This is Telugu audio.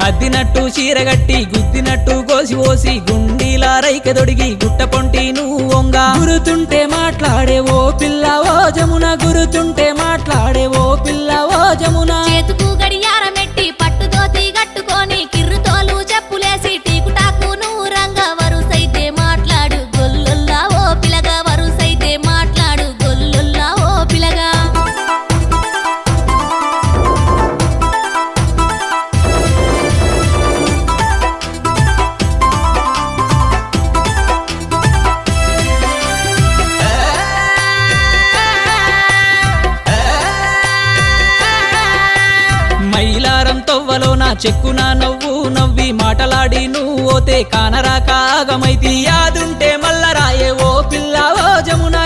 అద్దినట్టు చీరగట్టి గుద్దినట్టు గోసి ఓసి గుండీలా రైకె దొడిగి గుట్ట పొంటి నువ్వు వంగ గురుతుంటే మాట్లాడే ఓ పిల్ల ఓ జమున గురుతుంటే మాట్లాడే ఓ పిల్ల ఓ జమున చేతుకు గడియారమెట్టి పట్టుదోతి గట్టుకొని కిర్రుతోలు చెప్పులేసి టీకుటాకు నువ్వు రంగ వరుసైతే మాట్లాడు గొల్లుల్లా ఓ పిలగా వరుసైతే మాట్లాడు గొల్లుల్లా ఓ పిలగా మైలారం తొవ్వలో నా చెక్కున నవ్వు నవ్వి మాటలాడి నువ్వు ఓతే కానరాక ఆగమైతి యాదుంటే మల్ల రాయే ఓ పిల్ల ఓ జమున